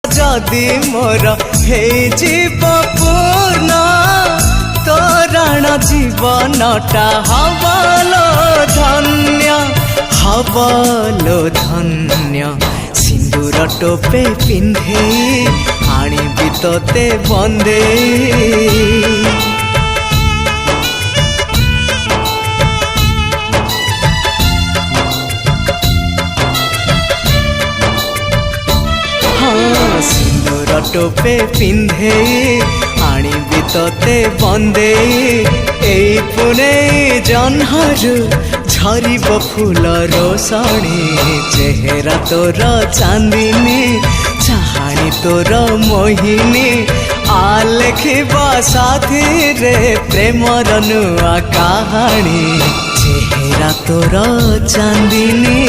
जदि मोर हे जीव पूर्ण तोरण जीवनटा हबलो धन्य सिंदूर टोपे पिंधे आनिबि तोते बंदे सिंदूर टोपे पिंधे आनिबि तोते बंदे एई पुने जन्हरु झरिब फूल रोशनी चेहरा तोर चांदिनी चाहानी तोर मोहिनी आलेखिबा साथी रे प्रेमर नुआ कहानी चेहरा तोर चांदिनी।